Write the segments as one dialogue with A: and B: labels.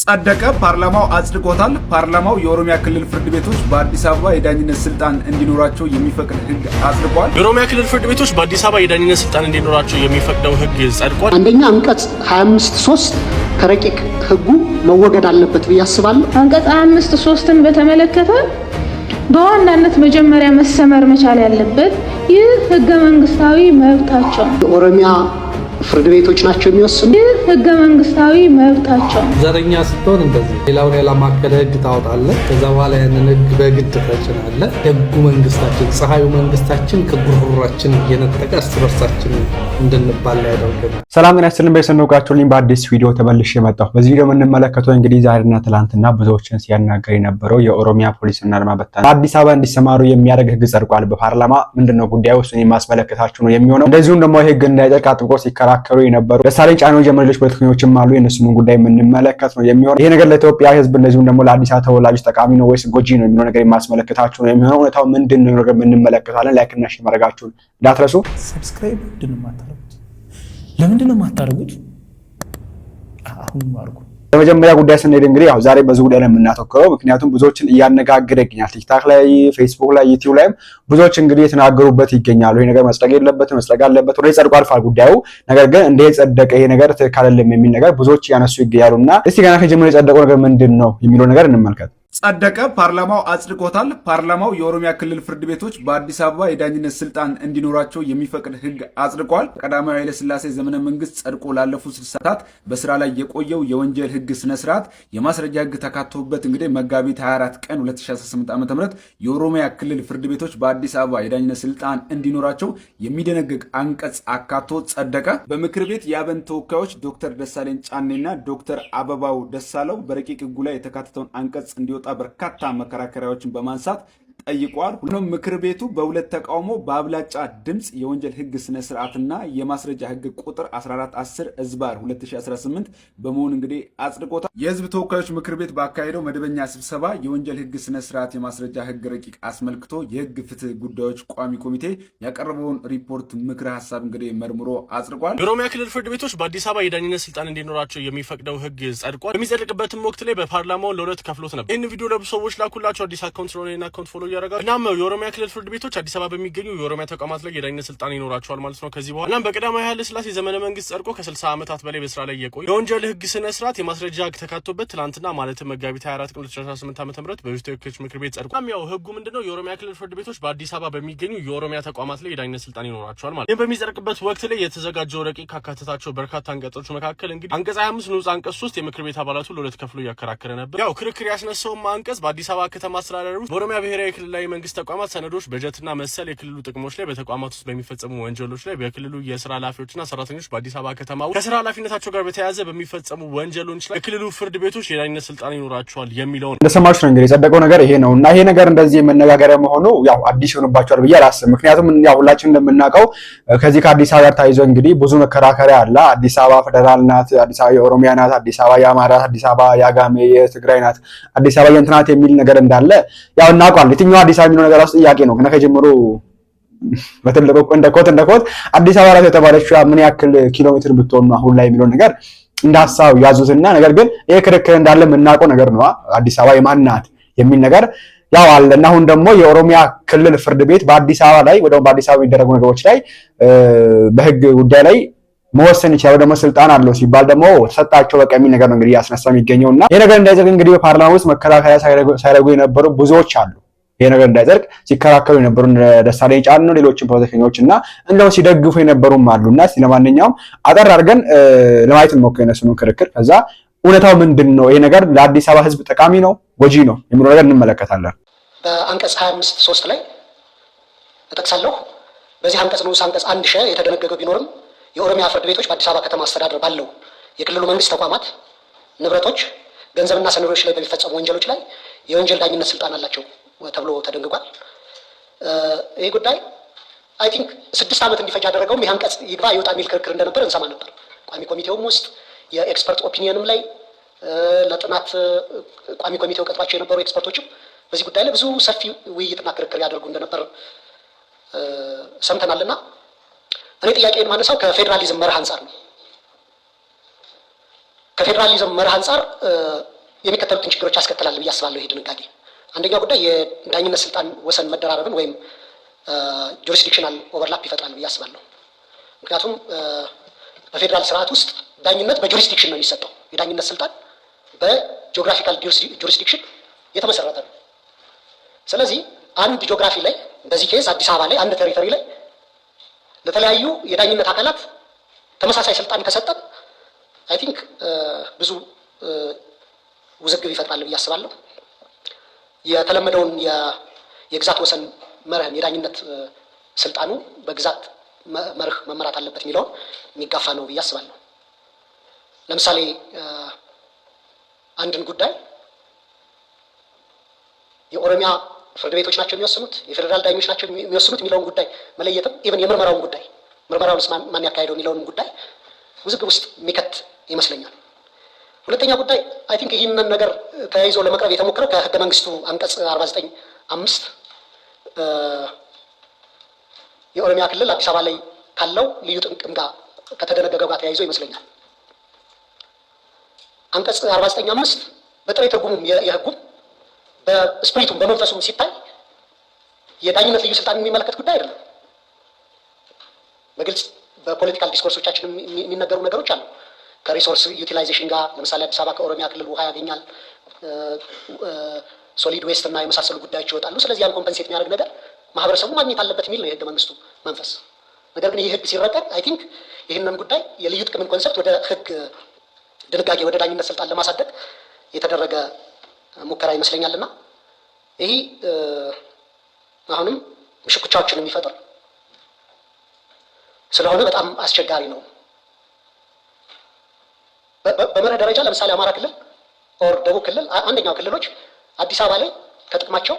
A: ጸደቀ። ፓርላማው አጽድቆታል። ፓርላማው የኦሮሚያ ክልል ፍርድ ቤቶች በአዲስ አበባ የዳኝነት ስልጣን እንዲኖራቸው የሚፈቅድ ህግ አጽድቋል።
B: የኦሮሚያ ክልል ፍርድ ቤቶች በአዲስ አበባ የዳኝነት ስልጣን እንዲኖራቸው የሚፈቅደው ህግ ጸድቋል።
C: አንደኛ አንቀጽ 25(3) ከረቂቅ ህጉ መወገድ አለበት ብዬ አስባለሁ።
D: አንቀጽ 25(3ን በተመለከተ በዋናነት መጀመሪያ መሰመር መቻል ያለበት ይህ ህገ መንግስታዊ መብታቸው
C: የኦሮሚያ ፍርድ ቤቶች ናቸው የሚወስኑ።
D: ይህ ህገ መንግስታዊ መብታቸው
E: ዘረኛ ስትሆን እንደዚህ ሌላውን ያላማከለ ህግ ታወጣለህ። ከዛ በኋላ ያንን ህግ በግድ ተጭናለህ። ደጉ መንግስታችን ፀሐዩ መንግስታችን ከጉሮሯችን እየነጠቀ እርስ በርሳችን እንድንባል ያደርገናል።
F: ሰላም ጤና ይስጥልን። በሰነውቃችሁልኝ በአዲስ ቪዲዮ ተመልሼ መጣሁ። በዚህ ቪዲዮ የምንመለከተው እንግዲህ ዛሬና ትላንትና ብዙዎችን ሲያናገር የነበረው የኦሮሚያ ፖሊስና አድማ በታኝ አዲስ አበባ እንዲሰማሩ የሚያደርግ ህግ ጸድቋል በፓርላማ። ምንድነው ጉዳዩ? እሱን የማስመለከታችሁ ነው የሚሆነው። እንደዚሁም ደግሞ ህግ እንዳይጸድቅ አጥብቆ ሲከራከሩ የነበሩ ደሳለኝ ጫኔ ጀመረሎች ፖለቲከኞችም አሉ። የነሱን ጉዳይ የምንመለከት ነው የሚሆነው። ይሄ ነገር ለኢትዮጵያ ህዝብ እንደዚሁም ደግሞ ለአዲስ አበባ ተወላጆች ጠቃሚ ነው ወይስ ጎጂ ነው የሚለው ነገር የማስመለከታችሁ ነው የሚሆነው። እውነታው ምንድነው የሚለው ነገር የምንመለከታለን። ላይክ እና ሼር ማድረጋችሁን እንዳትረሱ።
G: ሰብስክራይብ ለምንድነው የማታደርጉት? አሁን ማርኩ።
F: በመጀመሪያ ጉዳይ ስንሄድ እንግዲህ ያው ዛሬ በዚህ ጉዳይ ላይ የምናተኩረው ምክንያቱም ብዙዎችን እያነጋገረ ይገኛል። ቲክታክ ላይ፣ ፌስቡክ ላይ፣ ዩቲዩብ ላይም ብዙዎች እንግዲህ የተናገሩበት ይገኛሉ። ይሄ ነገር መጽደቅ የለበትም መስጠቅ አለበት ወደ ጸድቆ አልፏል ጉዳዩ። ነገር ግን እንደ ጸደቀ ይሄ ነገር ትክክል አይደለም የሚል ነገር ብዙዎች ያነሱ ይገኛሉና እስቲ ገና ከጀመረ የጸደቀው ነገር ምንድነው የሚለው ነገር እንመልከት።
A: ጸደቀ። ፓርላማው አጽድቆታል። ፓርላማው የኦሮሚያ ክልል ፍርድ ቤቶች በአዲስ አበባ የዳኝነት ስልጣን እንዲኖራቸው የሚፈቅድ ህግ አጽድቋል። ቀዳማዊ ኃይለ ሥላሴ ዘመነ መንግስት ጸድቆ ላለፉት 60 ዓመታት በስራ ላይ የቆየው የወንጀል ህግ ስነ ስርዓት የማስረጃ ህግ ተካቶበት እንግዲህ መጋቢት 24 ቀን 2018 ዓ.ም የኦሮሚያ ክልል ፍርድ ቤቶች በአዲስ አበባ የዳኝነት ስልጣን እንዲኖራቸው የሚደነግግ አንቀጽ አካቶ ጸደቀ። በምክር ቤት የአብን ተወካዮች ዶክተር ደሳለኝ ጫኔና ዶክተር አበባው ደሳለው በረቂቅ ህጉ ላይ የተካተተውን አንቀጽ እንዲወጣ በርካታ መከራከሪያዎችን በማንሳት ጠይቋል። ሁሉም ምክር ቤቱ በሁለት ተቃውሞ በአብላጫ ድምጽ የወንጀል ህግ ስነ ስርዓትና የማስረጃ ህግ ቁጥር 1410/2018 በመሆን እንግዲህ አጽድቆታል። የህዝብ ተወካዮች ምክር ቤት ባካሄደው መደበኛ ስብሰባ የወንጀል ህግ ስነ ስርዓት የማስረጃ ህግ ረቂቅ አስመልክቶ የህግ ፍትህ ጉዳዮች ቋሚ ኮሚቴ ያቀረበውን ሪፖርት ምክረ ሀሳብ እንግዲህ መርምሮ አጽድቋል።
B: የኦሮሚያ ክልል ፍርድ ቤቶች በአዲስ አበባ የዳኝነት ስልጣን እንዲኖራቸው የሚፈቅደው ህግ ጸድቋል። በሚጸድቅበትም ወቅት ላይ በፓርላማው ለሁለት ከፍሎት ነበር። ይህን ቪዲዮ ለብዙ ሰዎች ላኩላቸው። አዲስ አካውንት ስለሆነ አካውንት ፎሎ ያደርጋል። እናም የኦሮሚያ ክልል ፍርድ ቤቶች አዲስ አበባ በሚገኙ የኦሮሚያ ተቋማት ላይ የዳኝነት ስልጣን ይኖራቸዋል ማለት ነው ከዚህ በኋላ። እናም በቀዳማዊ ኃይለ ሥላሴ ዘመነ መንግስት ጸድቆ ከ60 ዓመታት በላይ በስራ ላይ የቆየ የወንጀል ህግ ስነ ስርዓት የማስረጃ ህግ ተካቶበት ትላንትና ማለትም መጋቢት 24 ቀን 2018 ዓ.ም በህዝብ ተወካዮች ምክር ቤት ጸድቋል። እናም ያው ህጉ ምንድነው የኦሮሚያ ክልል ፍርድ ቤቶች በአዲስ አበባ በሚገኙ የኦሮሚያ ተቋማት ላይ የዳኝነት ስልጣን ይኖራቸዋል ማለት ነው። ይህም በሚጸድቅበት ወቅት ላይ የተዘጋጀው ረቂቅ ካካተታቸው በርካታ አንቀጾች መካከል እንግዲህ አንቀጽ 25 ንዑስ አንቀጽ 3 የምክር ቤት አባላቱ ለሁለት ከፍሎ እያከራከረ ነበር። ያው ክርክር ያስነሳው አንቀጽ በአዲስ አበባ ከተማ አስተዳደር ውስጥ በኦሮሚያ ብሔራዊ ክልላዊ መንግስት ተቋማት ሰነዶች በጀትና መሰል የክልሉ ጥቅሞች ላይ በተቋማት ውስጥ በሚፈጸሙ ወንጀሎች ላይ በክልሉ የስራ ኃላፊዎችና ሰራተኞች በአዲስ አበባ ከተማ ውስጥ ከስራ ኃላፊነታቸው ጋር በተያያዘ በሚፈጸሙ ወንጀሎች ላይ የክልሉ ፍርድ ቤቶች የዳኝነት ስልጣን ይኖራቸዋል የሚለው ነው።
F: እንደሰማችሁ ነው እንግዲህ የጸደቀው ነገር ይሄ ነው እና ይሄ ነገር እንደዚህ መነጋገሪያ መሆኑ ያው አዲስ ይሆንባቸዋል ብዬ አላስብም። ምክንያቱም ያው ሁላችንም እንደምናውቀው ከዚህ ከአዲስ አበባ ጋር ታይዞ እንግዲህ ብዙ መከራከሪያ አለ። አዲስ አበባ ፌደራል ናት፣ አዲስ አበባ የኦሮሚያ ናት፣ አዲስ አበባ የአማራ፣ አዲስ አበባ የአጋሜ የትግራይ ናት፣ አዲስ አበባ የእንትናት የሚል ነገር እንዳለ ያው እናውቃለን። የትኛው አዲስ አበባ የሚለው ነገር ውስጥ ጥያቄ ነው። ከጀምሮ በትልቁ እንደ ኮት አዲስ አበባ ላይ የተባለችው ምን ያክል ኪሎ ሜትር ብትሆን ነው አሁን ላይ የሚለው ነገር እንዳሳው ያዙትና ነገር ግን ይሄ ክርክር እንዳለ የምናውቀው ነገር ነው። አዲስ አበባ የማናት የሚል ነገር ያው አለና አሁን ደግሞ የኦሮሚያ ክልል ፍርድ ቤት በአዲስ አበባ ላይ ወደው በአዲስ አበባ የሚደረጉ ነገሮች ላይ በህግ ጉዳይ ላይ መወሰን ይችላል ደግሞ ስልጣን አለው ሲባል ደግሞ ተሰጣቸው በቃ የሚል ነገር ነው እንግዲህ ያስነሳ የሚገኘውና ይሄ ነገር እንዳይዘግ እንግዲህ በፓርላማ ውስጥ መከራከሪያ ሳይረጉ የነበሩ ብዙዎች አሉ። ይሄ ነገር እንዳይጸድቅ ሲከራከሩ የነበሩ ደሳለኝ ጫኔ ነው ሌሎችም ፖለቲከኞች እና እንደው ሲደግፉ የነበሩም አሉና ለማንኛውም አጠር አድርገን ለማየት እንሞክር የነሱን ክርክር። ከዛ እውነታው ምንድነው ይሄ ነገር ለአዲስ አበባ ህዝብ ጠቃሚ ነው ጎጂ ነው የሚለው ነገር እንመለከታለን።
C: በአንቀጽ 25(3) ላይ ተጠቅሳለሁ። በዚህ አንቀጽ ንዑስ አንቀጽ 1 ሸ የተደነገገው ቢኖርም የኦሮሚያ ፍርድ ቤቶች በአዲስ አበባ ከተማ አስተዳደር ባለው የክልሉ መንግስት ተቋማት ንብረቶች፣ ገንዘብና ሰነዶች ላይ በሚፈጸሙ ወንጀሎች ላይ የወንጀል ዳኝነት ስልጣን አላቸው ተብሎ ተደንግጓል። ይህ ጉዳይ አይ ቲንክ 6 ዓመት እንዲፈጅ ያደረገውም ይህ አንቀጽ ይግባ ይወጣ የሚል ክርክር እንደነበር እንሰማ ነበር። ቋሚ ኮሚቴውም ውስጥ የኤክስፐርት ኦፒኒየንም ላይ ለጥናት ቋሚ ኮሚቴው ቀጥሯቸው የነበሩ ኤክስፐርቶችም በዚህ ጉዳይ ላይ ብዙ ሰፊ ውይይትና ክርክር ያደርጉ እንደነበር ሰምተናልና እኔ ጥያቄን ማነሳው ከፌደራሊዝም መርህ አንፃር ነው። ከፌደራሊዝም መርህ አንፃር የሚከተሉትን ችግሮች ያስከትላል ብዬ አስባለሁ። ይሄ ድንጋጌ አንደኛው ጉዳይ የዳኝነት ስልጣን ወሰን መደራረብን ወይም ጁሪስዲክሽናል ኦቨርላፕ ይፈጥራል ብዬ አስባለሁ። ምክንያቱም በፌዴራል ስርዓት ውስጥ ዳኝነት በጁሪስዲክሽን ነው የሚሰጠው። የዳኝነት ስልጣን በጂኦግራፊካል ጁሪስዲክሽን የተመሰረተ ነው። ስለዚህ አንድ ጂኦግራፊ ላይ በዚህ ኬዝ አዲስ አበባ ላይ አንድ ቴሪቶሪ ላይ ለተለያዩ የዳኝነት አካላት ተመሳሳይ ስልጣን ከሰጠን አይ ቲንክ ብዙ ውዝግብ ይፈጥራል ብዬ አስባለሁ። የተለመደውን የግዛት ወሰን መርህን የዳኝነት ስልጣኑ በግዛት መርህ መመራት አለበት የሚለውን የሚጋፋ ነው ብዬ አስባለሁ። ለምሳሌ አንድን ጉዳይ የኦሮሚያ ፍርድ ቤቶች ናቸው የሚወስኑት፣ የፌዴራል ዳኞች ናቸው የሚወስኑት የሚለውን ጉዳይ መለየትም ኢቭን የምርመራውን ጉዳይ ምርመራውንስ ማን ያካሄደው የሚለውን ጉዳይ ውዝግብ ውስጥ የሚከት ይመስለኛል። ሁለተኛ ጉዳይ አይ ቲንክ ይህንን ነገር ተያይዞ ለመቅረብ የተሞከረው ከህገ መንግስቱ አንቀጽ 49(5) የኦሮሚያ ክልል አዲስ አበባ ላይ ካለው ልዩ ጥቅም ጋር ከተደነገገው ጋር ተያይዞ ይመስለኛል። አንቀጽ 49(5) በጥሬ ትርጉሙም የህጉም በስፕሪቱም በመንፈሱም ሲታይ የዳኝነት ልዩ ስልጣን የሚመለከት ጉዳይ አይደለም። በግልጽ በፖለቲካል ዲስኮርሶቻችን የሚነገሩ ነገሮች አሉ። ከሪሶርስ ዩቲላይዜሽን ጋር ለምሳሌ አዲስ አበባ ከኦሮሚያ ክልል ውሃ ያገኛል፣ ሶሊድ ዌስት እና የመሳሰሉ ጉዳዮች ይወጣሉ። ስለዚህ ያን ኮምፐንሴት የሚያደርግ ነገር ማህበረሰቡ ማግኘት አለበት የሚል ነው የህገ መንግስቱ መንፈስ። ነገር ግን ይህ ህግ ሲረቀቅ አይ ቲንክ ይህንን ጉዳይ የልዩ ጥቅምን ኮንሰፕት ወደ ህግ ድንጋጌ ወደ ዳኝነት ስልጣን ለማሳደግ የተደረገ ሙከራ ይመስለኛልና ይህ አሁንም ሽኩቻዎችን የሚፈጥር ስለሆነ በጣም አስቸጋሪ ነው። በመርህ ደረጃ ለምሳሌ አማራ ክልል ኦር ደቡብ ክልል አንደኛው ክልሎች አዲስ አበባ ላይ ከጥቅማቸው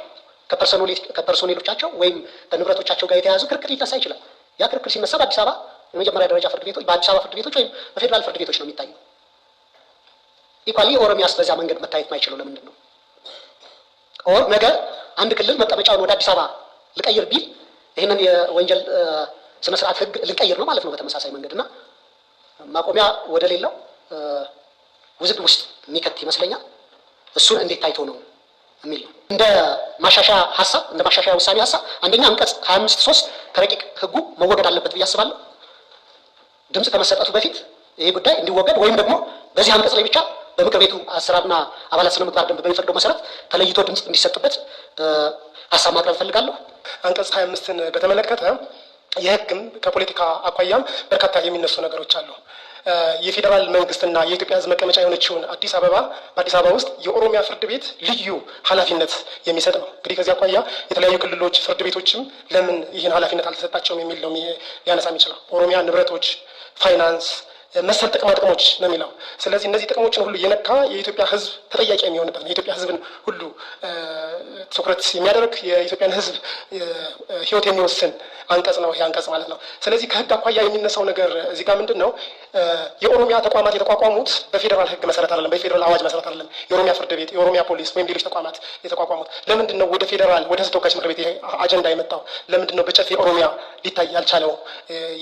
C: ከፐርሶኔሎቻቸው ወይም ከንብረቶቻቸው ጋር የተያያዙ ክርክር ሊነሳ ይችላል። ያ ክርክር ሲነሳ በአዲስ አበባ የመጀመሪያ ደረጃ ፍርድ ቤቶች በአዲስ አበባ ፍርድ ቤቶች ወይም በፌዴራል ፍርድ ቤቶች ነው የሚታየው። ኢኳሊ ኦሮሚያስ በዚያ መንገድ መታየት ማይችለው ለምንድን ነው? ኦር ነገ አንድ ክልል መቀመጫውን ወደ አዲስ አበባ ልቀይር ቢል ይህንን የወንጀል ስነ ስርዓት ህግ ልንቀይር ነው ማለት ነው በተመሳሳይ መንገድ እና ማቆሚያ ወደ ሌለው ውዝግብ ውስጥ የሚከት ይመስለኛል። እሱን እንዴት ታይቶ ነው የሚል ነው። እንደ ማሻሻያ ሀሳብ እንደ ማሻሻያ ውሳኔ ሀሳብ አንደኛ አንቀጽ 25(3) ከረቂቅ ህጉ መወገድ አለበት ብዬ አስባለሁ። ድምጽ ከመሰጠቱ በፊት ይሄ ጉዳይ እንዲወገድ ወይም ደግሞ በዚህ አንቀጽ ላይ ብቻ በምክር ቤቱ አሰራርና አባላት ስነ ምግባር ደንብ በሚፈቅደው መሰረት ተለይቶ ድምጽ እንዲሰጥበት ሀሳብ ማቅረብ እፈልጋለሁ።
H: አንቀጽ 25ን በተመለከተ የህግም ከፖለቲካ አኳያም በርካታ የሚነሱ ነገሮች አሉ። የፌዴራል መንግስትና የኢትዮጵያ ህዝብ መቀመጫ የሆነችውን አዲስ አበባ በአዲስ አበባ ውስጥ የኦሮሚያ ፍርድ ቤት ልዩ ኃላፊነት የሚሰጥ ነው። እንግዲህ ከዚህ አኳያ የተለያዩ ክልሎች ፍርድ ቤቶችም ለምን ይህን ኃላፊነት አልተሰጣቸውም የሚል ነው ሊያነሳ የሚችለው። ኦሮሚያ ንብረቶች፣ ፋይናንስ፣ መሰል ጥቅማ ጥቅሞች ነው የሚለው። ስለዚህ እነዚህ ጥቅሞችን ሁሉ የነካ የኢትዮጵያ ህዝብ ተጠያቂ የሚሆንበት ነው። የኢትዮጵያ ህዝብን ሁሉ ትኩረት የሚያደርግ የኢትዮጵያን ህዝብ ህይወት የሚወስን አንቀጽ ነው ይሄ አንቀጽ ማለት ነው። ስለዚህ ከህግ አኳያ የሚነሳው ነገር እዚህ ጋር ምንድን ነው? የኦሮሚያ ተቋማት የተቋቋሙት በፌዴራል ህግ መሰረት አይደለም፣ በፌዴራል አዋጅ መሰረት አይደለም። የኦሮሚያ ፍርድ ቤት፣ የኦሮሚያ ፖሊስ ወይም ሌሎች ተቋማት የተቋቋሙት ለምንድን ነው? ወደ ፌዴራል ወደ ህዝብ ተወካዮች ምክር ቤት ይሄ አጀንዳ የመጣው ለምንድን ነው? በጨፌ ኦሮሚያ ሊታይ ያልቻለው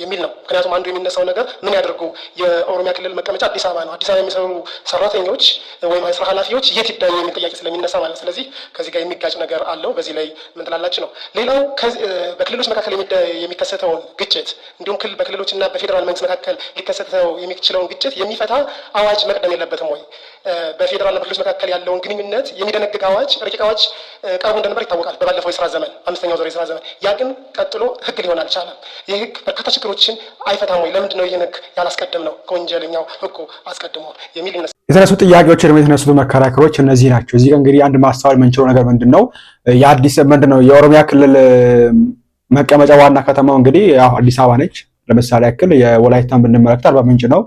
H: የሚል ነው። ምክንያቱም አንዱ የሚነሳው ነገር ምን ያደርጉ? የኦሮሚያ ክልል መቀመጫ አዲስ አበባ ነው። አዲስ አበባ የሚሰሩ ሰራተኞች ወይም የስራ ኃላፊዎች የት ይዳኙ የሚል ጥያቄ ስለሚነሳ ማለት። ስለዚህ ከዚህ ጋር የሚጋጭ ነገር አለው። በዚህ ላይ ምን ትላላችሁ ነው። ሌላው በክልሎች መካከል የሚከሰተውን ግጭት እንዲሁም በክልሎችና በፌዴራል መንግስት መካከል ሊከሰተው የሚችለውን ግጭት የሚፈታ አዋጅ መቅደም የለበትም ወይ? በፌዴራልና በክልሎች መካከል ያለውን ግንኙነት የሚደነግግ አዋጅ ረቂቅ አዋጅ ቀርቦ እንደነበር ይታወቃል በባለፈው የስራ ዘመን 5ኛው ዙር የስራ ዘመን። ያ ግን ቀጥሎ ህግ ሊሆን አልቻለም። ይህ ህግ በርካታ ችግሮችን አይፈታም ወይ? ለምንድን ነው ይህን ህግ ያላስቀድም ነው ከወንጀለኛው ህጉ አስቀድሞ የሚል ይነሳል።
F: የተነሱ ጥያቄዎች ደግሞ የተነሱት መከራከሮች እነዚህ ናቸው። እዚህ ጋር እንግዲህ አንድ ማስተዋል የምንችለው ነገር ምንድን ነው? የአዲስ ምንድን ነው የኦሮሚያ ክልል መቀመጫ ዋና ከተማው እንግዲህ ያው አዲስ አበባ ነች። ለምሳሌ ያክል የወላይታን ብንመለከት አርባ ምንጭ ነው።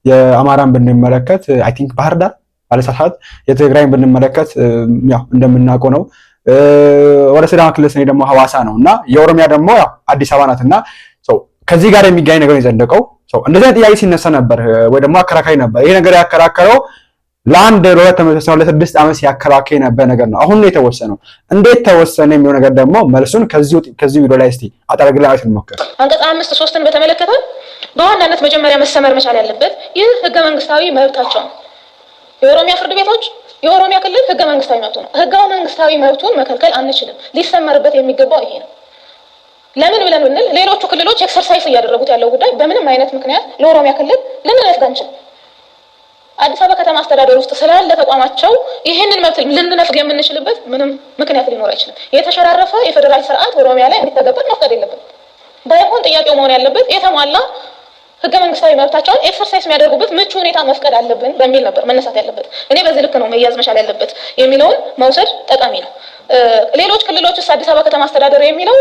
F: የአማራን ብንመለከት አይ ቲንክ ባህር ዳር ባለሳሳት፣ የትግራይን ብንመለከት ያው እንደምናውቀው ነው። ወደ ሲዳማ ክልል ስኔ ደግሞ ሐዋሳ ነው እና የኦሮሚያ ደግሞ ያው አዲስ አበባ ናትና ከዚህ ጋር የሚገኝ ነገር የጸደቀው እንደዚህ አይነት ጥያቄ ሲነሳ ነበር ወይ ደግሞ አከራካሪ ነበር። ይሄ ነገር ያከራከረው ለአንድ ለ6 ዓመት ሲያከራከር ነበር ነገር ነው። አሁን ነው የተወሰነው። እንዴት ተወሰነ የሚለው ነገር ደግሞ መልሱን ከዚህ ቪዲዮ ላይ እስቲ አጠረግላ አይተን እንሞክር።
D: አንቀጽ 5(3)ን በተመለከተ በዋናነት መጀመሪያ መሰመር መቻል ያለበት ይህ ህገ መንግስታዊ መብታቸው ነው። የኦሮሚያ ፍርድ ቤቶች የኦሮሚያ ክልል ህገ መንግስታዊ መብቱ ነው። ህገ መንግስታዊ መብቱን መከልከል አንችልም። ሊሰመርበት የሚገባው ይሄ ነው። ለምን ብለን ብንል ሌሎቹ ክልሎች ኤክሰርሳይዝ እያደረጉት ያለው ጉዳይ በምንም አይነት ምክንያት ለኦሮሚያ ክልል ልንነፍግ አንችልም። አዲስ አበባ ከተማ አስተዳደር ውስጥ ስላለ ተቋማቸው ይሄንን መብት ልንነፍግ የምንችልበት ምንም ምክንያት ሊኖር አይችልም። የተሸራረፈ የፌደራል ስርዓት ኦሮሚያ ላይ እንዲተገበር መፍቀድ የለብንም። ባይሆን ጥያቄው መሆን ያለበት የተሟላ ህገ መንግስታዊ መብታቸውን ኤክሰርሳይዝ የሚያደርጉበት ምቹ ሁኔታ መፍቀድ አለብን በሚል ነበር መነሳት ያለበት። እኔ በዚህ ልክ ነው መያዝ መቻል ያለበት የሚለውን መውሰድ ጠቃሚ ነው። ሌሎች ክልሎችስ አዲስ አበባ ከተማ አስተዳደር የሚለው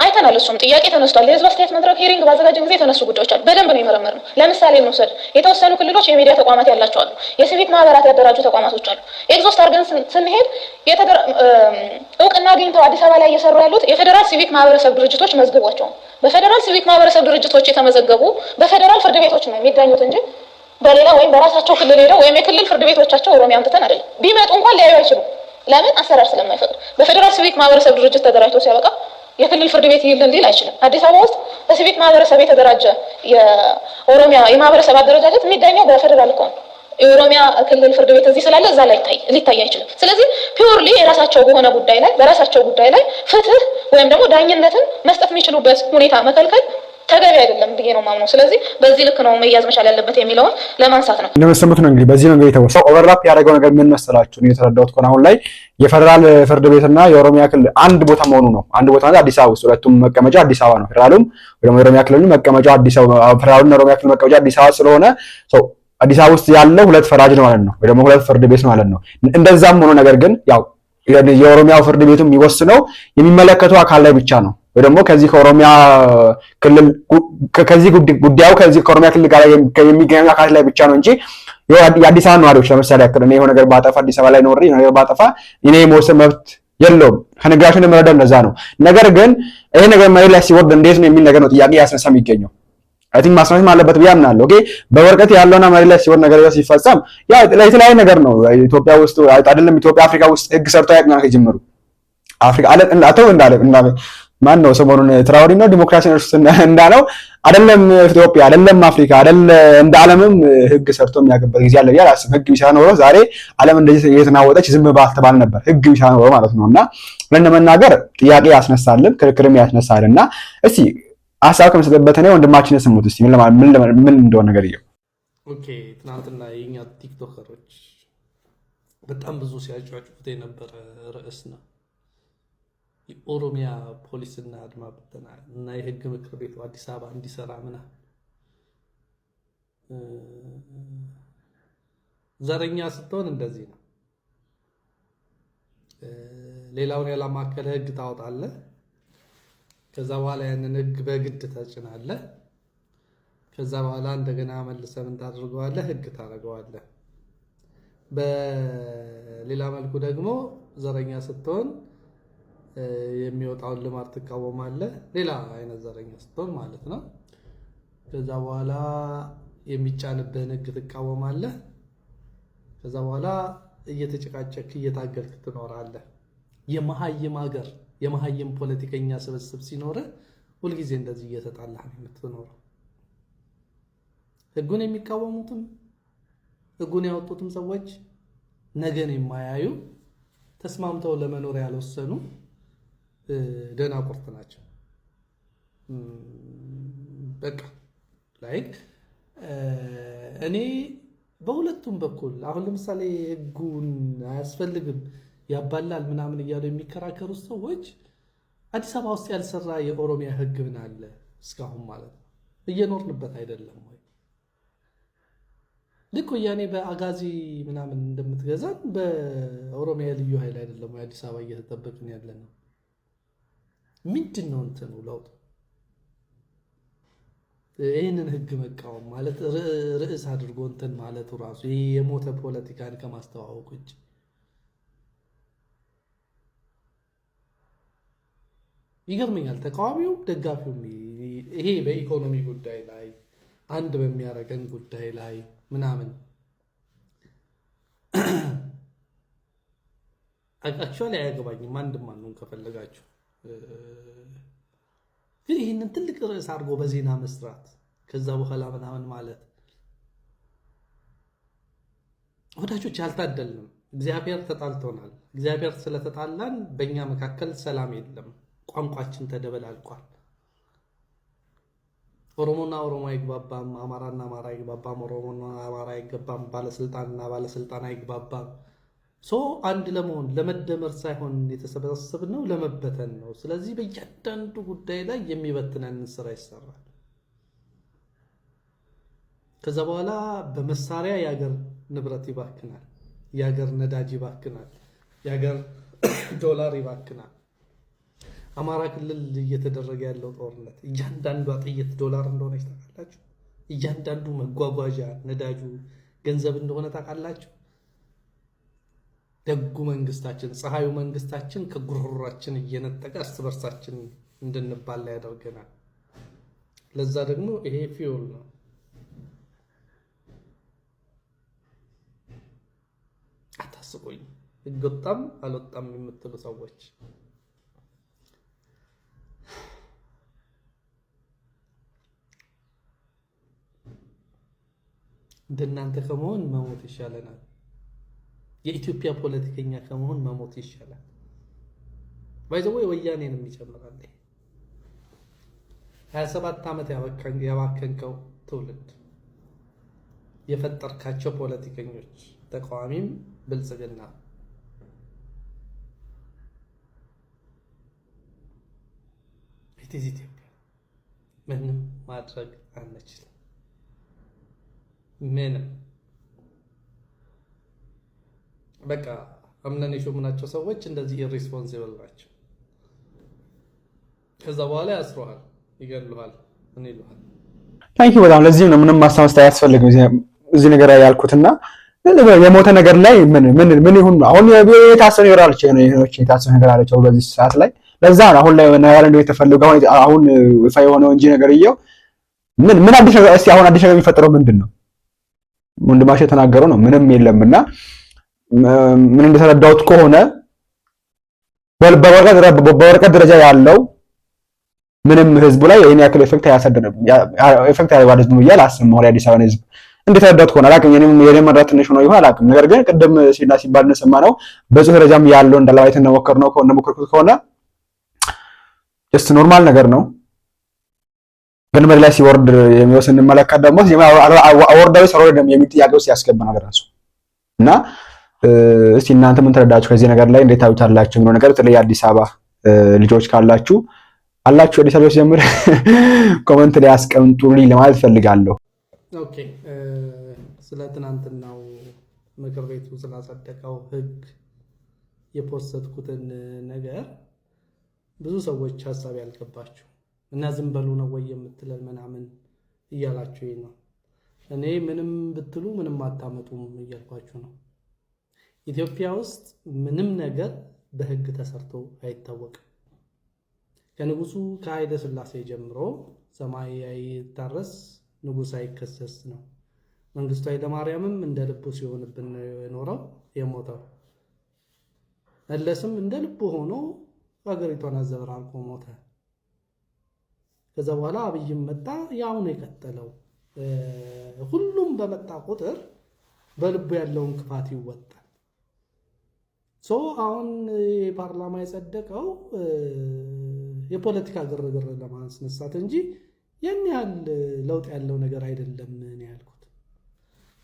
D: አይተናል። እሱም ጥያቄ ተነስቷል። የህዝብ አስተያየት መድረክ ሄሪንግ ባዘጋጀ ጊዜ የተነሱ ጉዳዮች አሉ። በደንብ ነው የመረመርነው። ለምሳሌ እንውሰድ። የተወሰኑ ክልሎች የሚዲያ ተቋማት ያላቸው አሉ። የሲቪክ ማህበራት ያደራጁ ተቋማቶች አሉ። ኤግዞስት አድርገን ስንሄድ እውቅና አግኝተው አዲስ አበባ ላይ እየሰሩ ያሉት የፌዴራል ሲቪክ ማህበረሰብ ድርጅቶች መዝግቧቸው በፌዴራል ሲቪክ ማህበረሰብ ድርጅቶች የተመዘገቡ በፌዴራል ፍርድ ቤቶች ነው የሚዳኙት እንጂ በሌላ ወይም በራሳቸው ክልል ሄደው ወይም የክልል ፍርድ ቤቶቻቸው ኦሮሚያ አምጥተን አይደለም። ቢመጡ እንኳን ሊያዩ አይችሉም። ለምን? አሰራር ስለማይፈቅድ። በፌዴራል ሲቪክ ማህበረሰብ ድርጅት ተደራጅቶ ሲያበቃ የክልል ፍርድ ቤት ይልን ሊል አይችልም። አዲስ አበባ ውስጥ በሲቪክ ማህበረሰብ የተደራጀ የኦሮሚያ የማህበረሰብ አደረጃጀት የሚዳኘው በፌዴራል እኮ ነው። የኦሮሚያ ክልል ፍርድ ቤት እዚህ ስላለ እዛ ላይ ሊታይ አይችልም። ስለዚህ ፒውርሊ የራሳቸው በሆነ ጉዳይ ላይ በራሳቸው ጉዳይ ላይ ፍትህ ወይም ደግሞ ዳኝነትን መስጠት የሚችሉበት ሁኔታ መከልከል ተገቢ አይደለም ብዬ ነው ማምነው። ስለዚህ በዚህ ልክ ነው መያዝ መቻል ያለበት የሚለውን ለማንሳት ነው።
F: እንደምትሰሙት ነው እንግዲህ በዚህ መንገድ የተወሰው ኦቨርላፕ ያደረገው ነገር ምን መሰላችሁ? ነው የተረዳሁት ከሆነ አሁን ላይ የፌደራል ፍርድ ቤትና የኦሮሚያ ክልል አንድ ቦታ መሆኑ ነው። አንድ ቦታ ማለት አዲስ አበባ ውስጥ ሁለቱም መቀመጫ አዲስ አበባ ነው። ፌደራሉም ወይ የኦሮሚያ ክልሉ መቀመጫ አዲስ አበባ፣ ፌደራሉና የኦሮሚያ ክልል መቀመጫ አዲስ አበባ ስለሆነ አዲስ አበባ ውስጥ ያለው ሁለት ፈራጅ ነው ማለት ነው፣ ወይ ደግሞ ሁለት ፍርድ ቤት ማለት ነው። እንደዛም ሆኖ ነገር ግን ያው የኦሮሚያው ፍርድ ቤቱ የሚወስነው የሚመለከተው አካል ላይ ብቻ ነው፣ ወይ ደግሞ ከዚህ ከኦሮሚያ ክልል ከዚህ ጉዳዩ ከዚህ ከኦሮሚያ ክልል ጋር የሚገናኙ አካል ላይ ብቻ ነው እንጂ የአዲስ አበባ ነዋሪዎች ለምሳሌ ያክል እኔ የሆነ ነገር ባጠፋ አዲስ አበባ ላይ ኖሬ የሆነ ነገር ባጠፋ እኔ የመወሰን መብት የለውም። ከነገራችን እንደምረዳው እንደዛ ነው። ነገር ግን ይሄ ነገር መሬት ላይ ሲወርድ እንዴት ነው የሚል ነገር ነው ጥያቄ ያስነሳ የሚገኘው። አይ ቲንክ ማስረጃ አለበት ብዬ አምናለሁ። ኦኬ በወረቀት ያለውና መሬት ላይ ሲወርድ ነገር ሲፈጸም ያ የተለያየ ነገር ነው። ኢትዮጵያ ውስጥ አይደለም ኢትዮጵያ አፍሪካ ውስጥ ህግ ሰርቶ ያቅናል ከጅምሩ አፍሪካ አተው እንዳለ ማን ነው ሰሞኑን ትራውሪ ነው ዲሞክራሲ ነው እንዳለው አይደለም ኢትዮጵያ አይደለም አፍሪካ አይደለም እንደ ዓለምም ህግ ሰርቶ የሚያገበት ጊዜ አለ ብዬ አላስብም። ህግ ቢሻ ኖሮ ዛሬ ዓለም እንደዚህ እየተናወጠች ዝም ባልተባል ነበር። ህግ ቢሻ ኖሮ ማለት ነውና ለነመናገር ጥያቄ ያስነሳልን ክርክርም ያስነሳልና እስቲ ሀሳብ ከመሰጠበት ነው ወንድማችን ስሙት እስቲ ምን እንደሆነ ነገር ይየው።
E: ኦኬ ትናንትና የኛ ቲክቶከሮች በጣም ብዙ ሲያጫጩት የነበረ ርዕስ ነው የኦሮሚያ ፖሊስና አድማ ብተና እና የህግ ምክር ቤቱ አዲስ አበባ እንዲሰራ ምናምን ዘረኛ ስትሆን እንደዚህ ነው። ሌላውን ያላማከለ ህግ ታወጣለህ። ከዛ በኋላ ያንን ህግ በግድ ተጭናለህ። ከዛ በኋላ እንደገና መልሰህ ምን ታደርገዋለህ? ህግ ታደርገዋለህ። በሌላ መልኩ ደግሞ ዘረኛ ስትሆን የሚወጣውን ልማት ትቃወማለህ። ሌላ አይነት ዘረኛ ስትሆን ማለት ነው። ከዛ በኋላ የሚጫንብህን ህግ ትቃወማለህ። ከዛ በኋላ እየተጨቃጨክ እየታገልክ ትኖራለህ። የመሀይም ሀገር የመሀይም ፖለቲከኛ ስብስብ ሲኖርህ ሁልጊዜ እንደዚህ እየተጣላህ ነው የምትኖረው። ህጉን የሚቃወሙትም ህጉን ያወጡትም ሰዎች ነገን የማያዩ ተስማምተው ለመኖር ያልወሰኑ ደናቁርት ናቸው። በቃ ላይክ እኔ በሁለቱም በኩል አሁን ለምሳሌ ህጉን አያስፈልግም ያባላል ምናምን እያሉ የሚከራከሩ ሰዎች አዲስ አበባ ውስጥ ያልሰራ የኦሮሚያ ህግ ምን አለ እስካሁን ማለት ነው? እየኖርንበት አይደለም ወይ? ልክ ወያኔ በአጋዚ ምናምን እንደምትገዛን በኦሮሚያ ልዩ ኃይል አይደለም ወይ አዲስ አበባ እየተጠበቅን ያለ ነው? ምንድን ነው እንትኑ ለውጥ? ይህንን ህግ መቃወም ማለት ርዕስ አድርጎ እንትን ማለቱ ራሱ ይህ የሞተ ፖለቲካን ከማስተዋወቅ ውጭ ይገርመኛል። ተቃዋሚውም ደጋፊውም ይሄ በኢኮኖሚ ጉዳይ ላይ አንድ በሚያደርገን ጉዳይ ላይ ምናምን አክቹዋሊ አያገባኝም። አንድም ማንንም ከፈለጋችሁ ግን ይህንን ትልቅ ርዕስ አድርጎ በዜና መስራት ከዛ በኋላ ምናምን ማለት ወዳጆች አልታደልንም። እግዚአብሔር ተጣልቶናል። እግዚአብሔር ስለተጣላን በእኛ መካከል ሰላም የለም። ቋንቋችን ተደበላልቋል። ኦሮሞና ኦሮሞ አይግባባም፣ አማራና አማራ አይግባባም፣ ኦሮሞና አማራ አይግባባም፣ ባለስልጣንና ባለስልጣን አይግባባም። አንድ ለመሆን ለመደመር ሳይሆን የተሰበሰብነው ለመበተን ነው። ስለዚህ በእያንዳንዱ ጉዳይ ላይ የሚበትነን ስራ ይሰራል። ከዛ በኋላ በመሳሪያ የሀገር ንብረት ይባክናል፣ የሀገር ነዳጅ ይባክናል፣ የሀገር ዶላር ይባክናል። አማራ ክልል እየተደረገ ያለው ጦርነት እያንዳንዷ ጥይት ዶላር እንደሆነ ታውቃላችሁ። እያንዳንዱ መጓጓዣ ነዳጁ ገንዘብ እንደሆነ ታውቃላችሁ። ደጉ መንግስታችን፣ ፀሐዩ መንግስታችን ከጉሮሯችን እየነጠቀ እርስ በርሳችን እንድንባላ ያደርገናል። ለዛ ደግሞ ይሄ ፊውል ነው። አታስቆኝ። ህግ ወጣም አልወጣም የምትሉ ሰዎች እንደናንተ ከመሆን መሞት ይሻለናል። የኢትዮጵያ ፖለቲከኛ ከመሆን መሞት ይሻላል። ባይዘው ወያኔንም ይጨምራል። 27 ዓመት ያባከንከው ትውልድ የፈጠርካቸው ፖለቲከኞች ተቃዋሚም ብልጽግና ኢትዮጵያ ምንም ማድረግ አንችልም። ምንም በቃ አምነን የሾምናቸው ሰዎች እንደዚህ ኢሬስፖንሲብል ናቸው። ከዛ በኋላ ያስሩሃል፣ ይገሉሃል፣ ምን ይሉሃል።
F: ታንኪ በጣም ለዚህ ነው ምንም ማስተማስተያ ያስፈልግ እዚህ ነገር ላይ ያልኩትና የሞተ ነገር ላይ ምን ይሁን አሁን የታሰነ ይወራል የታሰነ ነገር አለች በዚህ ሰዓት ላይ። ለዛ ነው አሁን ላይ ነገር እንደው የተፈልገው አሁን ይፋ የሆነው እንጂ ነገርየው ምን አዲስ ነገር እስቲ አሁን አዲስ ነገር የሚፈጠረው ምንድነው? ወንድማሽ የተናገረው ነው ምንም የለምና ምን እንደተረዳሁት ከሆነ በወረቀት ደረጃ ያለው ምንም ህዝቡ ላይ የኔ ያክል ኢፌክት ያሳደረም ኢፌክት ያደርጋል ህዝቡ ይላል አስመው አዲስ አበባ ህዝብ እንደተረዳሁት ከሆነ አላውቅም። የኔ መረዳት ትንሽ ነው ይሆን አላውቅም። ነገር ግን ቅድም ሲባል እንደሰማነው በዚህ ደረጃም ያለው እንደላይት እንደሞከርኩት ከሆነ ጀስት ኖርማል ነገር ነው። ግን መሬት ላይ ሲወርድ የሚወስን እንመለከት ደግሞ አወርዳዊ ሰሮደ ደግሞ የሚጥያቄው ሲያስገባ ነገር ነው እና እስቲ እናንተ ምን ተረዳችሁ ከዚህ ነገር ላይ እንዴት ታዩታላችሁ ነው ነገር ተለይ አዲስ አበባ ልጆች ካላችሁ አዲስ አበባ ሲጀምር ኮሜንት ላይ አስቀምጡልኝ ለማለት ፈልጋለሁ።
E: ኦኬ ስለ ትናንትናው ምክር ቤቱ ስላጸደቀው ህግ የፖስተትኩትን ነገር ብዙ ሰዎች ሐሳብ ያልገባችሁ እና ዝም በሉ ነው ወይ የምትለን ምናምን እያላችሁ ነው። እኔ ምንም ብትሉ ምንም አታመጡም እያልኳችሁ ነው። ኢትዮጵያ ውስጥ ምንም ነገር በህግ ተሰርቶ አይታወቅም። ከንጉሱ ከኃይለ ሥላሴ ጀምሮ ሰማይ አይታረስ ንጉስ አይከሰስ ነው። መንግስቱ ኃይለ ማርያምም እንደ ልቡ ሲሆንብን የኖረው የሞተው መለስም እንደ ልቡ ሆኖ ሀገሪቷን አዘበራርቆ ሞተ። ከዛ በኋላ አብይም መጣ፣ ያው ነው የቀጠለው። ሁሉም በመጣ ቁጥር በልቡ ያለውን ክፋት ይወጣል። አሁን ፓርላማ የጸደቀው የፖለቲካ ግርግር ለማስነሳት እንጂ ያን ያህል ለውጥ ያለው ነገር አይደለም ነው ያልኩት።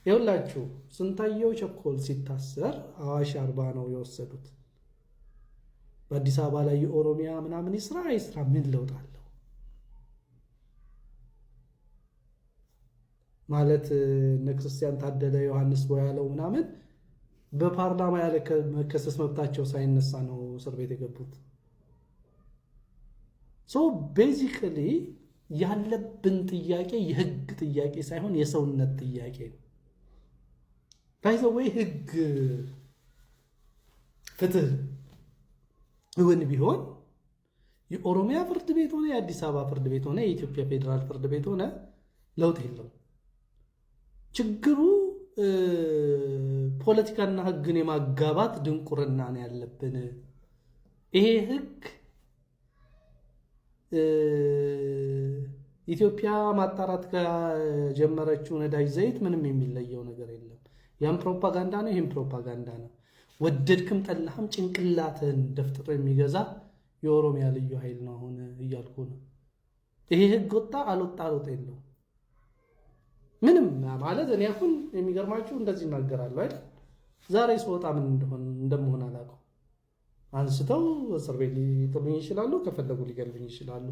E: ይኸውላችሁ ስንታየው ቸኮል ሲታሰር አዋሽ 40 ነው የወሰዱት። በአዲስ አበባ ላይ የኦሮሚያ ምናምን ይስራ ምን ለውጥ አለው ማለት? ክርስቲያን ታደለ ዮሐንስ ቦያለው ምናምን በፓርላማ ያለ መከሰስ መብታቸው ሳይነሳ ነው እስር ቤት የገቡት። ቤዚካሊ ያለብን ጥያቄ የህግ ጥያቄ ሳይሆን የሰውነት ጥያቄ ነው። ባይዘወይ ህግ ፍትህ እውን ቢሆን የኦሮሚያ ፍርድ ቤት ሆነ የአዲስ አበባ ፍርድ ቤት ሆነ የኢትዮጵያ ፌደራል ፍርድ ቤት ሆነ ለውጥ የለውም። ችግሩ ፖለቲካና ህግን የማጋባት ድንቁርና ነው ያለብን። ይሄ ህግ ኢትዮጵያ ማጣራት ከጀመረችው ነዳጅ ዘይት ምንም የሚለየው ነገር የለም። ያም ፕሮፓጋንዳ ነው፣ ይሄም ፕሮፓጋንዳ ነው። ወደድክም ጠላህም ጭንቅላትን ደፍጥጦ የሚገዛ የኦሮሚያ ልዩ ኃይል ነው አሁን እያልኩ ነው። ይሄ ህግ ወጣ አልወጣ ለውጥ የለው ምንም ማለት እኔ አሁን የሚገርማችሁ እንደዚህ እናገራለሁ አይደል? ዛሬ ስወጣ ምን እንደምሆን አላውቀው። አንስተው እስር ቤት ሊጥሉኝ ይችላሉ፣ ከፈለጉ ሊገሉኝ ይችላሉ።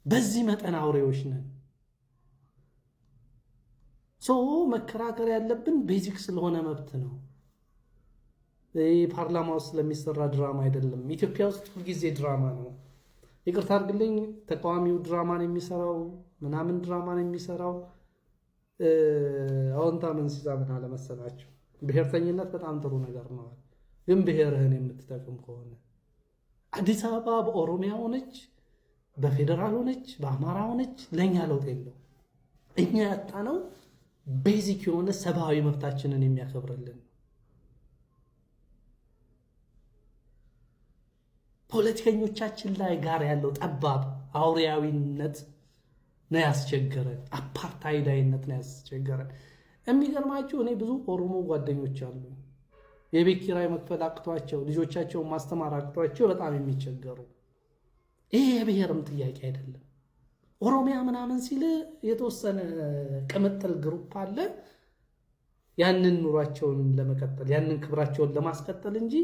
E: በዚህ መጠን አውሬዎች ነን። መከራከር ያለብን ቤዚክ ስለሆነ መብት ነው። ፓርላማ ውስጥ ስለሚሰራ ድራማ አይደለም። ኢትዮጵያ ውስጥ ሁልጊዜ ድራማ ነው። ይቅርታ አድርግልኝ፣ ተቃዋሚው ድራማን የሚሰራው ምናምን ድራማን የሚሰራው አዎንታ ምን ሲዛምን አለመሰላችሁ። ብሔርተኝነት በጣም ጥሩ ነገር ነው፣ ግን ብሔርህን የምትጠቅም ከሆነ አዲስ አበባ በኦሮሚያ ሆነች፣ በፌደራል ሆነች፣ በአማራ ሆነች ለኛ ለውጥ የለው። እኛ ያጣነው ቤዚክ የሆነ ሰብአዊ መብታችንን የሚያከብርልን ፖለቲከኞቻችን ላይ ጋር ያለው ጠባብ አውሬያዊነት ነው ያስቸገረን። አፓርታይዳይነት ነው ያስቸገረን። የሚገርማችሁ እኔ ብዙ ኦሮሞ ጓደኞች አሉ የቤት ኪራይ መክፈል አቅቷቸው ልጆቻቸውን ማስተማር አቅቷቸው በጣም የሚቸገሩ። ይሄ የብሔርም ጥያቄ አይደለም። ኦሮሚያ ምናምን ሲል የተወሰነ ቅምጥል ግሩፕ አለ ያንን ኑሯቸውን ለመቀጠል ያንን ክብራቸውን ለማስቀጠል እንጂ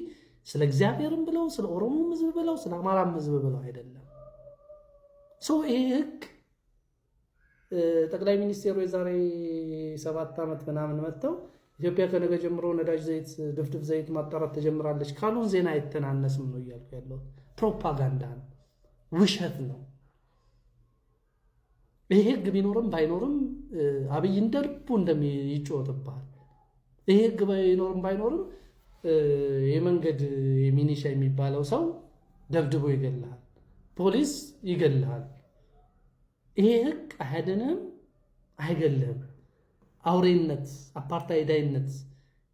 E: ስለ እግዚአብሔርም ብለው ስለ ኦሮሞም ሕዝብ ብለው ስለ አማራም ሕዝብ ብለው አይደለም። ይሄ ህግ ጠቅላይ ሚኒስቴሩ የዛሬ 7 ዓመት ምናምን መጥተው ኢትዮጵያ ከነገ ጀምሮ ነዳጅ ዘይት ድፍድፍ ዘይት ማጣራት ተጀምራለች ካሉን ዜና አይተናነስም ነው እያልኩ ያለው። ፕሮፓጋንዳ ነው፣ ውሸት ነው። ይሄ ህግ ቢኖርም ባይኖርም አብይ እንደልቡ እንደሚጮህብሃል። ይሄ ህግ ቢኖርም ባይኖርም የመንገድ የሚኒሻ የሚባለው ሰው ደብድቦ ይገልሃል፣ ፖሊስ ይገልሃል። ይሄ ህግ አያድንም፣ አይገልህም። አውሬነት፣ አፓርታይዳይነት፣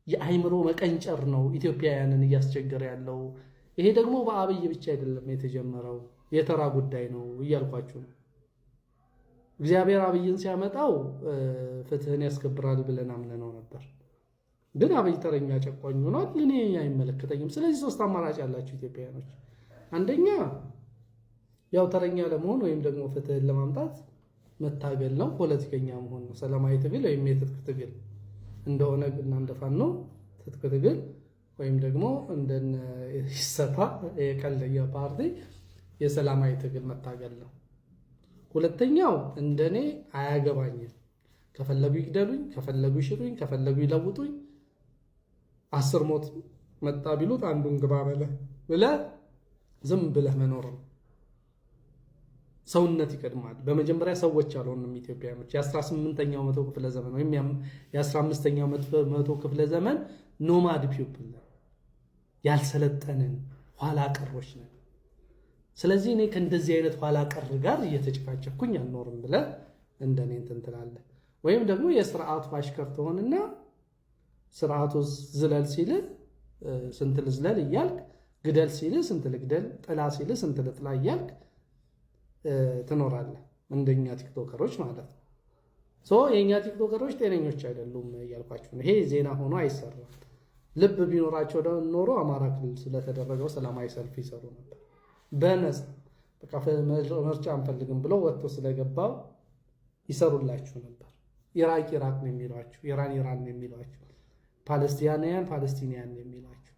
E: የአይምሮ መቀንጨር ነው ኢትዮጵያውያንን እያስቸገረ ያለው። ይሄ ደግሞ በአብይ ብቻ አይደለም የተጀመረው፣ የተራ ጉዳይ ነው እያልኳችሁ ነው። እግዚአብሔር አብይን ሲያመጣው ፍትህን ያስከብራል ብለን አምነነው ነበር። ግን አብይ ተረኛ ጨቋኝ ሆኗል። እኔ አይመለከተኝም። ስለዚህ 3 አማራጭ ያላችሁ ኢትዮጵያውያኖች፣ አንደኛ ያው ተረኛ ለመሆን ወይም ደግሞ ፍትህን ለማምጣት መታገል ነው፣ ፖለቲከኛ መሆን ነው። ሰላማዊ ትግል ወይም የትጥቅ ትግል እንደሆነ እና እንደፋኖ ትጥቅ ትግል ወይም ደግሞ እንደነ ይሰፋ የቀለየ ፓርቲ የሰላማዊ ትግል መታገል ነው። ሁለተኛው እንደኔ አያገባኝም፣ ከፈለጉ ይግደሉኝ፣ ከፈለጉ ይሽሩኝ፣ ከፈለጉ ይለውጡኝ፣ 10 ሞት መጣ ቢሉት አንዱን ግባ ብለህ ዝም ብለህ መኖር ነው። ሰውነት ይቀድማል። በመጀመሪያ ሰዎች አልሆንም ኢትዮጵያውያኖች። የ18ኛው መቶ ክፍለ ዘመን ወይም የ15ኛው መቶ ክፍለ ዘመን ኖማድ ፒፕል ነን፣ ያልሰለጠንን ኋላ ቀሮች ነን። ስለዚህ እኔ ከእንደዚህ አይነት ኋላ ቀር ጋር እየተጨቃጨኩኝ አልኖርም ብለህ እንደኔ እንትን ትላለህ። ወይም ደግሞ የስርዓቱ አሽከር ትሆንና ስርዓቱ ዝለል ሲል ስንት ልዝለል እያልክ፣ ግደል ሲል ስንት ልግደል፣ ጥላ ሲል ስንት ልጥላ እያልክ ትኖራለህ። እንደኛ ቲክቶከሮች ማለት ነው። የኛ ቲክቶከሮች ጤነኞች አይደሉም እያልኳችሁ ነው። ይሄ ዜና ሆኖ አይሰራም። ልብ ቢኖራቸው ኖሮ አማራ ክልል ስለተደረገው ሰላማዊ ሰልፍ ይሰሩ ነበር በነፃ። በቃ ምርጫ አንፈልግም ብለው ወጥቶ ስለገባው ይሰሩላችሁ ነበር። ኢራቅ ኢራቅ ነው የሚሏችሁ፣ ኢራን ኢራን ነው የሚሏችሁ፣ ፓለስቲናውያን ፓለስቲናውያን ነው የሚሏችሁ።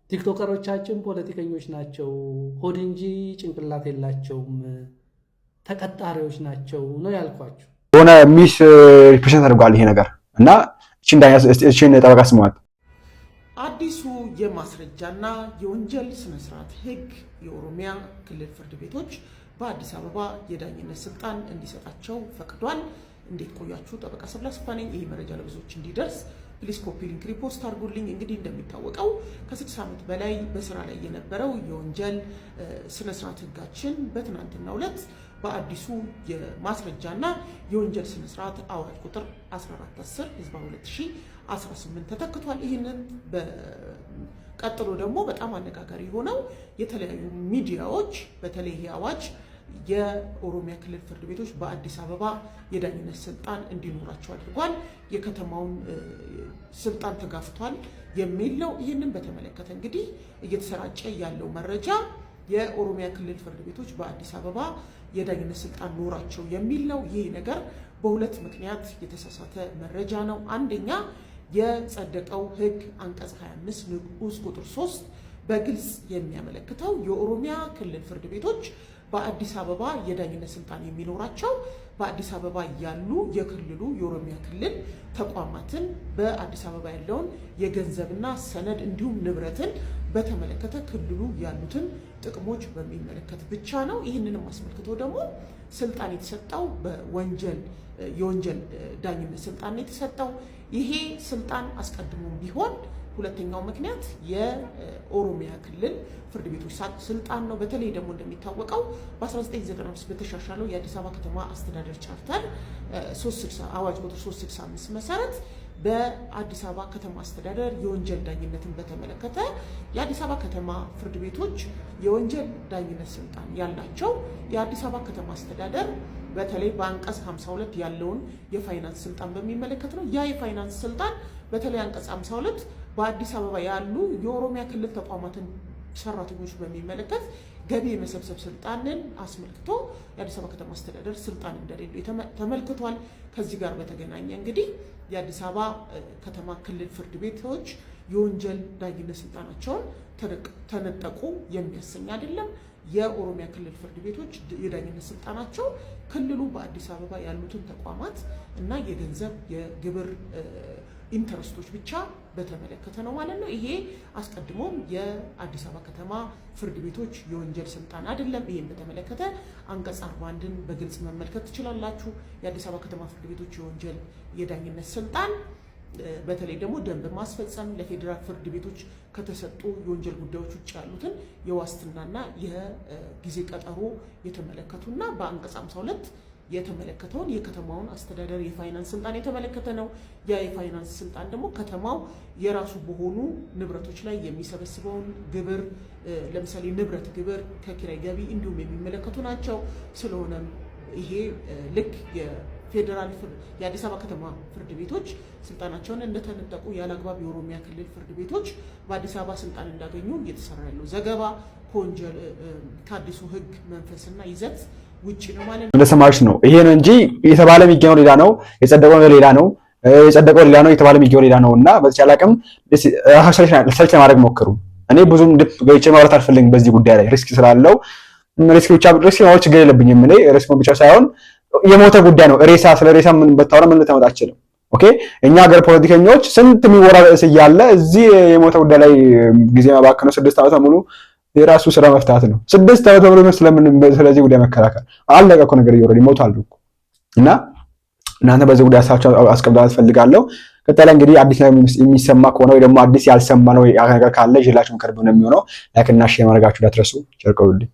E: ቲክቶከሮቻችን ፖለቲከኞች ናቸው፣ ሆድ እንጂ ጭንቅላት የላቸውም፣ ተቀጣሪዎች ናቸው ነው ያልኳችሁ።
F: ሆነ ሚስ ሪፕሬዘንት አድርጓል ይሄ ነገር እና እቺን ጠበቃ ስሟት።
I: አዲሱ የማስረጃና የወንጀል ስነስርዓት ህግ የኦሮሚያ ክልል ፍርድ ቤቶች በአዲስ አበባ የዳኝነት ስልጣን እንዲሰጣቸው ፈቅዷል። እንዴት ቆያችሁ? ጠበቃ ሰብለ አስፋ ነኝ። ይህ መረጃ ለብዙዎች እንዲደርስ ፕሊስ ኮፒ ሊንክ ሪፖስት አድርጉልኝ። እንግዲህ እንደሚታወቀው ከ6 ዓመት በላይ በስራ ላይ የነበረው የወንጀል ስነስርዓት ህጋችን በትናንትናው ዕለት በአዲሱ የማስረጃና የወንጀል ስነስርዓት አዋጅ ቁጥር 1410/2018 ተተክቷል። ይህንን ቀጥሎ ደግሞ በጣም አነጋጋሪ ሆነው የተለያዩ ሚዲያዎች በተለይ ይህ አዋጅ የኦሮሚያ ክልል ፍርድ ቤቶች በአዲስ አበባ የዳኝነት ስልጣን እንዲኖራቸው አድርጓል። የከተማውን ስልጣን ተጋፍቷል የሚል ነው። ይህንን በተመለከተ እንግዲህ እየተሰራጨ ያለው መረጃ የኦሮሚያ ክልል ፍርድ ቤቶች በአዲስ አበባ የዳኝነት ስልጣን ኖራቸው የሚል ነው። ይህ ነገር በሁለት ምክንያት የተሳሳተ መረጃ ነው። አንደኛ የጸደቀው ሕግ አንቀጽ 25 ንዑስ ቁጥር 3 በግልጽ የሚያመለክተው የኦሮሚያ ክልል ፍርድ ቤቶች በአዲስ አበባ የዳኝነት ስልጣን የሚኖራቸው በአዲስ አበባ ያሉ የክልሉ የኦሮሚያ ክልል ተቋማትን በአዲስ አበባ ያለውን የገንዘብና ሰነድ እንዲሁም ንብረትን በተመለከተ ክልሉ ያሉትን ጥቅሞች በሚመለከት ብቻ ነው። ይህንንም አስመልክቶ ደግሞ ስልጣን የተሰጠው የወንጀል ዳኝነት ስልጣን የተሰጠው ይሄ ስልጣን አስቀድሞም ቢሆን ሁለተኛው ምክንያት የኦሮሚያ ክልል ፍርድ ቤቶች ስልጣን ነው። በተለይ ደግሞ እንደሚታወቀው በ1995 በተሻሻለው የአዲስ አበባ ከተማ አስተዳደር ቻርተር 360 አዋጅ ቁጥር 365 መሰረት በአዲስ አበባ ከተማ አስተዳደር የወንጀል ዳኝነትን በተመለከተ የአዲስ አበባ ከተማ ፍርድ ቤቶች የወንጀል ዳኝነት ስልጣን ያላቸው የአዲስ አበባ ከተማ አስተዳደር በተለይ በአንቀጽ 52 ያለውን የፋይናንስ ስልጣን በሚመለከት ነው። ያ የፋይናንስ ስልጣን በተለይ አንቀጽ 52 በአዲስ አበባ ያሉ የኦሮሚያ ክልል ተቋማትን ሰራተኞች በሚመለከት ገቢ የመሰብሰብ ስልጣንን አስመልክቶ የአዲስ አበባ ከተማ አስተዳደር ስልጣን እንደሌለው ተመልክቷል። ከዚህ ጋር በተገናኘ እንግዲህ የአዲስ አበባ ከተማ ክልል ፍርድ ቤቶች የወንጀል ዳኝነት ስልጣናቸውን ተነጠቁ የሚያሰኝ አይደለም። የኦሮሚያ ክልል ፍርድ ቤቶች የዳኝነት ስልጣናቸው ክልሉ በአዲስ አበባ ያሉትን ተቋማት እና የገንዘብ የግብር ኢንተረስቶች ብቻ በተመለከተ ነው ማለት ነው። ይሄ አስቀድሞም የአዲስ አበባ ከተማ ፍርድ ቤቶች የወንጀል ስልጣን አይደለም። ይሄን በተመለከተ አንቀጽ 41ን በግልጽ መመልከት ትችላላችሁ። የአዲስ አበባ ከተማ ፍርድ ቤቶች የወንጀል የዳኝነት ስልጣን በተለይ ደግሞ ደንብ ማስፈጸም ለፌዴራል ፍርድ ቤቶች ከተሰጡ የወንጀል ጉዳዮች ውጭ ያሉትን የዋስትናና የጊዜ ቀጠሮ የተመለከቱና በአንቀጽ 52 የተመለከተውን የከተማውን አስተዳደር የፋይናንስ ስልጣን የተመለከተ ነው። ያ የፋይናንስ ስልጣን ደግሞ ከተማው የራሱ በሆኑ ንብረቶች ላይ የሚሰበስበውን ግብር ለምሳሌ ንብረት ግብር፣ ከኪራይ ገቢ እንዲሁም የሚመለከቱ ናቸው። ስለሆነም ይሄ ልክ የፌዴራል የአዲስ አበባ ከተማ ፍርድ ቤቶች ስልጣናቸውን እንደተነጠቁ ያለአግባብ የኦሮሚያ ክልል ፍርድ ቤቶች በአዲስ አበባ ስልጣን እንዳገኙ እየተሰራ ያለው ዘገባ ከአዲሱ ሕግ መንፈስና ይዘት ውጪ ነው ማለት ነው።
F: እንደሰማሽ ነው። ይሄ ነው እንጂ የተባለ የሚገኘው ሌላ ነው፣ የጸደቀው ሌላ ነው፣ የጸደቀው ሌላ ነው፣ የተባለ የሚገኘው ሌላ ነው እና በተቻለ አቅም ሪሰርች ለማድረግ ሞክሩ። እኔ ብዙም ገጭ ማውራት አልፈልግም በዚህ ጉዳይ ላይ ሪስክ ስላለው ሪስክ ማውራት ችግር የለብኝም። እኔ ሪስክ ብቻ ሳይሆን የሞተ ጉዳይ ነው። ሬሳ ስለ ሬሳ ምን በታወራ ምን ልታመጣ አትችልም። ኦኬ እኛ ሀገር ፖለቲከኞች ስንት የሚወራ ርዕስ እያለ እዚህ የሞተ ጉዳይ ላይ ጊዜ ማባከን ነው። 6 ዓመት ሙሉ የራሱ ስራ መፍታት ነው። 6 ዓመት ሙሉ ስለዚህ ጉዳይ መከራከር አለቀ እኮ ነገር ይወረድ ይሞታል እኮ እና እናንተ በዚህ ጉዳይ ሀሳባችሁን አስቀምጣት ፈልጋለሁ። ቀጣይ እንግዲህ አዲስ የሚሰማ ከሆነ ወይ ደግሞ አዲስ ያልሰማ ነው ነገር ካለ ይላችሁ ከርብ ነው የሚሆነው። ላይክ እና ሼር ማድረጋችሁ እንዳትረሱ። ቸር ቆዩልኝ።